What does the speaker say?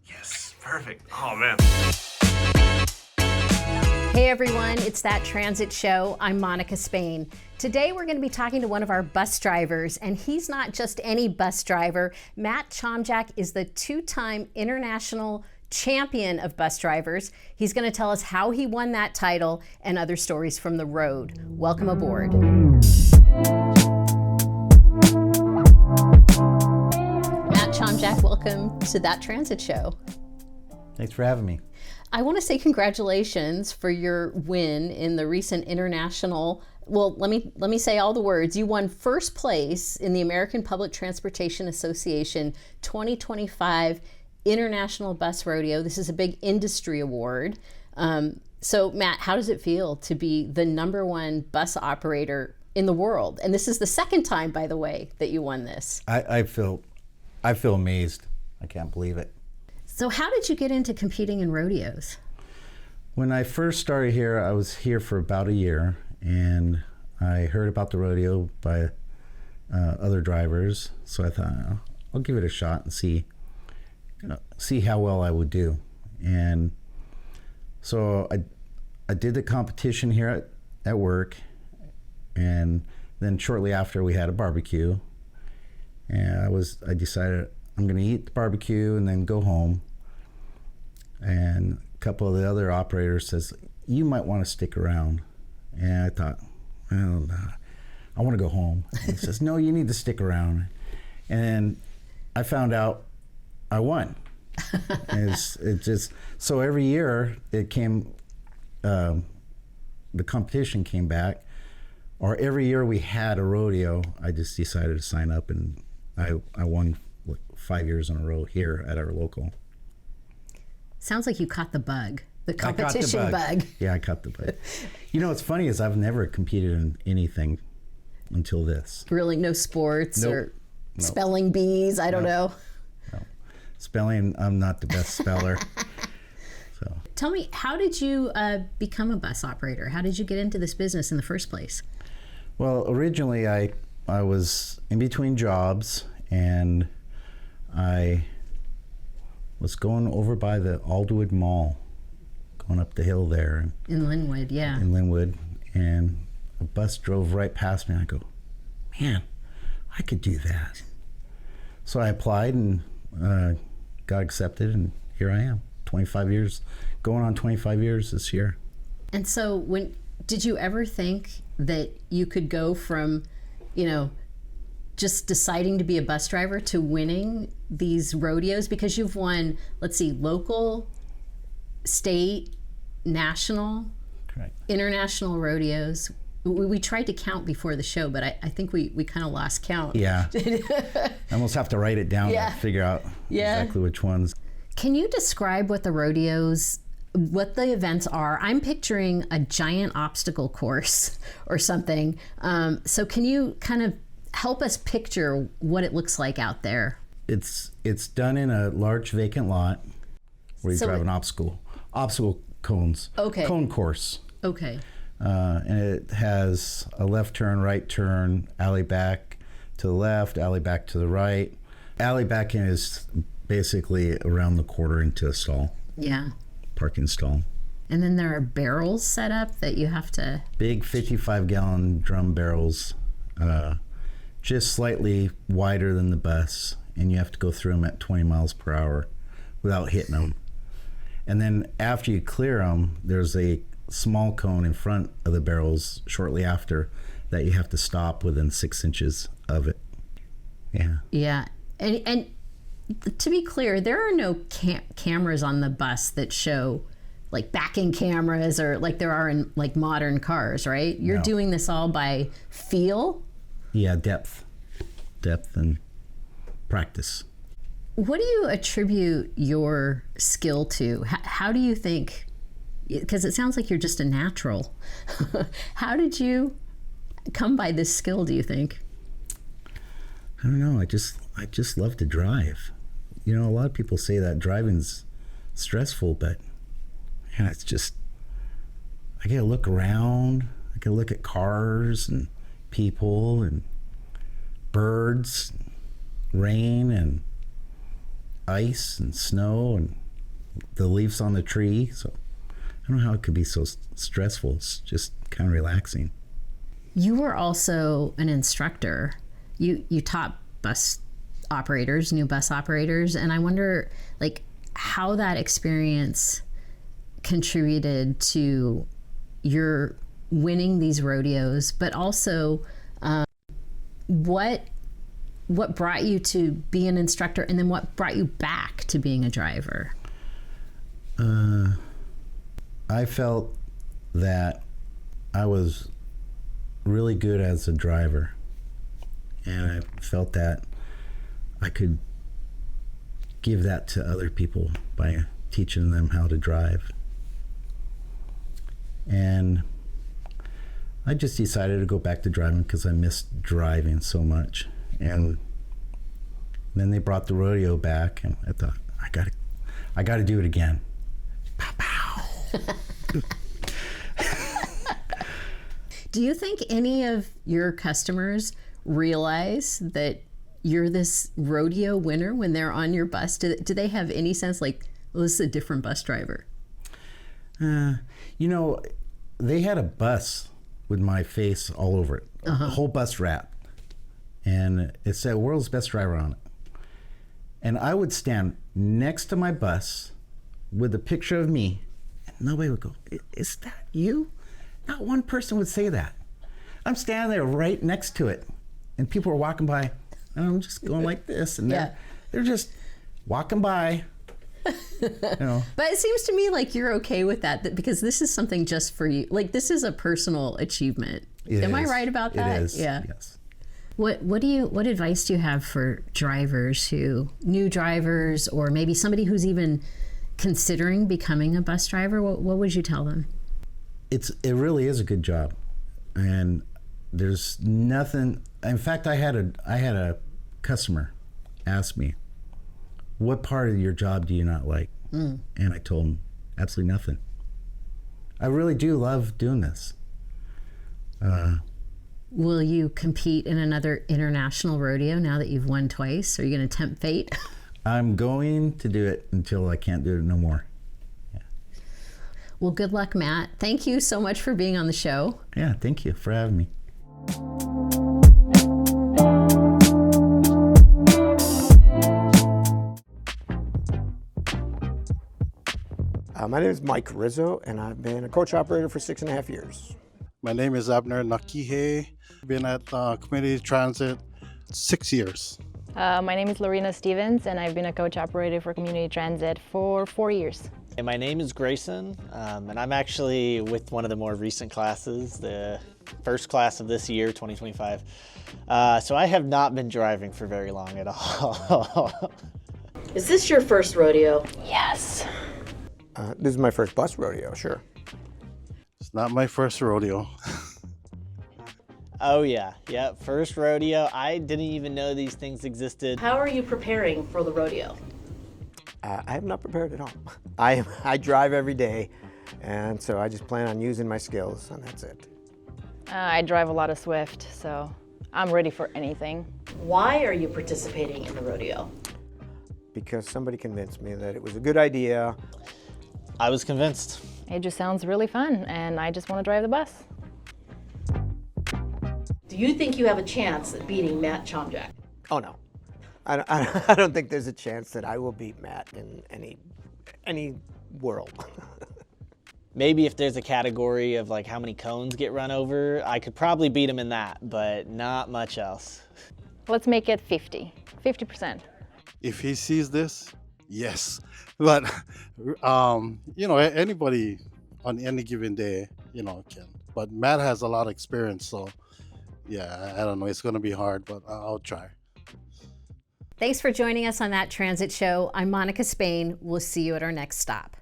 Yes, perfect. Oh, man. Hey everyone, it's That Transit Show. I'm Monica Spain. Today we're going to be talking to one of our bus drivers, and he's not just any bus driver. Matt Chomjak is the two-time International Champion of bus drivers. He's going to tell us how he won that title and other stories from the road. Welcome aboard. Matt Chomjak, welcome to That Transit Show. Thanks for having me. I want to say congratulations for your win in the recent international, well, let me say all the words. You won first place in the American Public Transportation Association 2025 International Bus Rodeo. This is a big industry award. So Matt, how does it feel to be the #1 bus operator in the world? And this is the second time, by the way, that you won this. I feel amazed. I can't believe it. So how did you get into competing in rodeos? When I first started here, I was here for about a year, and I heard about the rodeo by other drivers. So I thought, I'll give it a shot and see how well I would do. And so I did the competition here at work, and then shortly after we had a barbecue, and I decided I'm going to eat the barbecue and then go home. And a couple of the other operators says, you might want to stick around. And I thought, well, I want to go home. And he says, no, you need to stick around. And I found out I won. So every year it came, the competition came back, or every year we had a rodeo, I just decided to sign up, and I won 5 years in a row here at our local. Sounds like you caught the bug, the competition bug. Yeah, I caught the bug. You know, what's funny is I've never competed in anything until this. Really, no sports or spelling bees? I don't know. No. Spelling, I'm not the best speller. So. Tell me, how did you become a bus operator? How did you get into this business in the first place? Well, originally I was in between jobs, and I was going over by the Aldwood Mall, going up the hill there. In Linwood, yeah. In Linwood, and a bus drove right past me, and I go, man, I could do that. So I applied and got accepted, and here I am, 25 years, going on 25 years this year. And so did you ever think that you could go from, just deciding to be a bus driver to winning these rodeos? Because you've won, let's see, local, state, national, correct, international rodeos. We tried to count before the show, but I think we kind of lost count. Yeah. I almost have to write it down to figure out exactly which ones. Can you describe what the events are? I'm picturing a giant obstacle course or something. So can you kind of help us picture what it looks like out there? It's done in a large vacant lot where you drive an obstacle cones. Okay. Cone course. Okay. And it has a left turn, right turn, alley back to the left, alley back to the right. Alley back in is basically around the quarter into a stall. Yeah. Parking stall. And then there are barrels set up that you have to... Big 55-gallon drum barrels, just slightly wider than the bus, and you have to go through them at 20 miles per hour without hitting them. And then after you clear them, there's a small cone in front of the barrels shortly after that you have to stop within 6 inches of it. Yeah. Yeah. And to be clear, there are no cameras on the bus that show like backing cameras or like there are in like modern cars, right? You're doing this all by feel? Yeah, depth and practice. What do you attribute your skill to? How do you think, because it sounds like you're just a natural. How did you come by this skill, do you think? I don't know. I just love to drive. You know, a lot of people say that driving's stressful, but man, it's just, I get to look around. I can look at cars and people and birds, rain, and ice and snow and the leaves on the tree. So I don't know how it could be so stressful. It's just kind of relaxing. You were also an instructor. You taught bus operators, new bus operators, and I wonder like how that experience contributed to your winning these rodeos, but also what brought you to be an instructor, and then what brought you back to being a driver? I felt that I was really good as a driver, and I felt that I could give that to other people by teaching them how to drive. And I just decided to go back to driving because I missed driving so much. And then they brought the rodeo back, and I thought, I gotta do it again. Pow, pow. Do you think any of your customers realize that you're this rodeo winner when they're on your bus? Do they have any sense like, well, this is a different bus driver? You know, they had a bus with my face all over it, a whole bus wrapped. And it said world's best driver on it. And I would stand next to my bus with a picture of me, and nobody would go, is that you? Not one person would say that. I'm standing there right next to it, and people are walking by, and I'm just going like this, and they're just walking by. You know. But it seems to me like you're okay with that because this is something just for you. Like, this is a personal achievement. Am I right about that? It is. Yeah. Yes. What advice do you have for drivers new drivers, or maybe somebody who's even considering becoming a bus driver? What would you tell them? It really is a good job, and there's nothing. In fact, I had a customer ask me, what part of your job do you not like? And I told him absolutely nothing. I really do love doing this. Will you compete in another international rodeo now that you've won twice? Are you going to tempt fate? I'm going to do it until I can't do it no more. Yeah. Well, good luck, Matt. Thank you so much for being on the show. Yeah, thank you for having me. My name is Mike Rizzo, and I've been a coach operator for 6.5 years. My name is Abner Nakihe. Been at Community Transit 6 years. My name is Lorena Stevens, and I've been a coach operator for Community Transit for 4 years. And my name is Grayson, and I'm actually with one of the more recent classes, the first class of this year, 2025. So I have not been driving for very long at all. Is this your first rodeo? Yes. This is my first bus rodeo, sure. It's not my first rodeo. Oh yeah, first rodeo. I didn't even know these things existed. How are you preparing for the rodeo? I have not prepared at all. I drive every day, and so I just plan on using my skills, and that's it. I drive a lot of Swift, so I'm ready for anything. Why are you participating in the rodeo? Because somebody convinced me that it was a good idea. I was convinced. It just sounds really fun, and I just want to drive the bus. Do you think you have a chance at beating Matt Chomjak? Oh no, I don't think there's a chance that I will beat Matt in any world. Maybe if there's a category of like how many cones get run over, I could probably beat him in that, but not much else. Let's make it 50%. If he sees this, yes. But, anybody on any given day, can. But Matt has a lot of experience, so yeah, I don't know. It's going to be hard, but I'll try. Thanks for joining us on That Transit Show. I'm Monica Spain. We'll see you at our next stop.